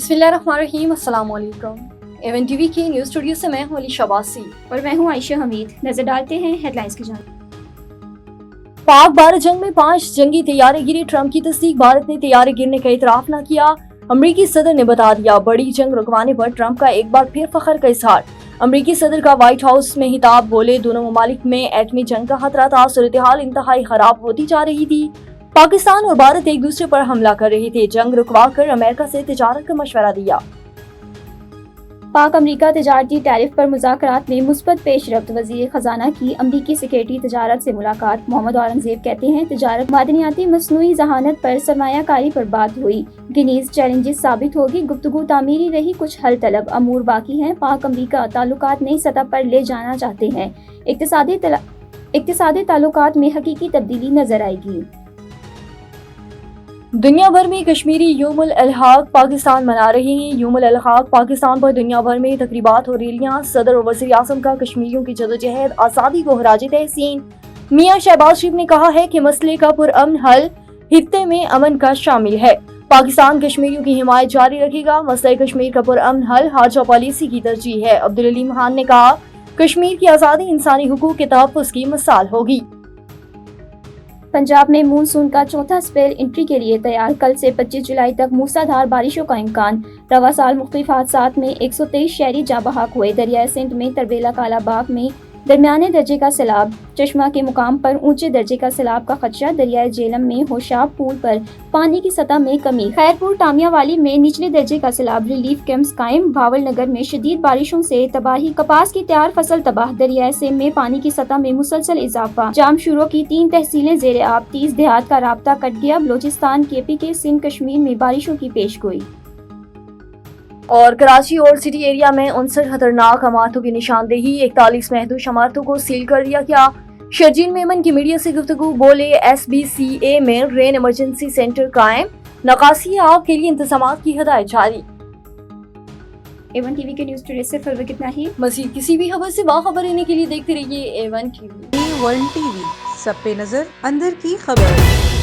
बिस्मिल्लाहिर्रहमानिर्रहीम, अस्सलाम वालेकुम। एवन टीवी के न्यूज़ स्टूडियो से मैं हूं अली शबासी और मैं हूं आयशा हमीद। नजर डालते हैं हेडलाइंस की जानिब। पाक भारत जंग में 5 जंगी तैयारे गिरे, ट्रंप की तस्दीक, भारत ने तैयारे गिरने का इतराफ न किया। अमरीकी सदर ने बता दिया, बड़ी जंग रुकवाने पर ट्रंप का एक बार फिर फख्र का इजहार। अमरीकी सदर का व्हाइट हाउस में खिताब, बोले दोनों ममालिक में एटमी जंग का खतरा था, सूरत हाल इंतहाई खराब होती जा रही थी। पाकिस्तान और भारत एक दूसरे पर हमला कर रहे थे, जंग रुकवा कर अमेरिका से तिजारत का मशवरा दिया। पाक अमरीका तजारती टैरिफ पर मुज़ाकरात में मुस्बत पेशरफ्त, वज़ीर ख़जाना की अमरीकी सेक्रेटरी तजारत से मुलाकात। मोहम्मद औरंगज़ेब कहते हैं, तजारत, मादनियाती मसनूई जहानत पर सरमायाकारी पर बात हुई। गिनीज चैलेंजेस साबित होगी, गुफ्तगू तामीरी रही, कुछ हल तलब अमूर बाकी हैं। पाक अमरीका ताल्लुकात नई सतह पर ले जाना चाहते हैं, इक़्तिसादी ताल्लुकात में हकीकी तब्दीली नजर आएगी। दुनिया भर में कश्मीरी यौमुल अलहाक पाकिस्तान मना रहे हैं। यौमुल अलहाक पाकिस्तान पर दुनिया भर में तकरीबात और रैलियां। सदर और वज़ीर आज़म का कश्मीरियों की जदोजहद आज़ादी को खराज तहसीन। मियां शहबाज शरीफ ने कहा है कि मसले का पुरअमन हल खित्ते में अमन का शामिल है। पाकिस्तान कश्मीरियों की हिमायत जारी रखेगा। मसला कश्मीर का पुरअमन हल हाजा पॉलिसी की तरजीह है। अब्दुल अलीम खान ने कहा, कश्मीर की आज़ादी इंसानी हुकूक के तहफ़्फ़ुज़ की मिसाल होगी। पंजाब में मानसून का चौथा स्पेल एंट्री के लिए तैयार। कल से 25 जुलाई तक मूसलाधार बारिशों का इम्कान। रवा साल मुख्तलिफ हादसात में 123 शहरी जाँ बहक हुए। दरियाए सिंध में तरबेला कालाबाग में दरमियाने दर्जे का सैलाब। चश्मा के मुकाम पर ऊंचे दर्जे का सैलाब का खदशा। दरियाए जेलम में होशाब पुल पर पानी की सतह में कमी। खैरपुर टामियावाली में निचले दर्जे का सैलाब। रिलीफ कैंप्स कायम। भावल नगर में शदीद बारिशों से तबाही। कपास की तैयार फसल तबाह। दरियाए सिंध में पानी की सतह में मुसलसल इजाफा। जामशूरों की 3 तहसीलें जेर आब। 30 देहात का राब्ता कट गया। बलोचिस्तान, KP के सिंध, कश्मीर में बारिशों की पेशगोई। और कराची और सिटी एरिया में 59 खतरनाक इमारतों की निशानदेही। 41 महदूद इमारतों को सील कर दिया गया। शर्जील मेमन की मीडिया से गुफ्तगू, बोले SBCA में रेन इमरजेंसी सेंटर कायम। नकासी आग के लिए इंतजामात की हिदायत जारी। A1 TV के न्यूज़ स्टूडियो से फिलहाल कितना ही। मज़ीद किसी भी खबर से बाखबर रहने के लिए देखते रहिए A1 TV। A1 TV, सब पे नजर, अंदर की खबर।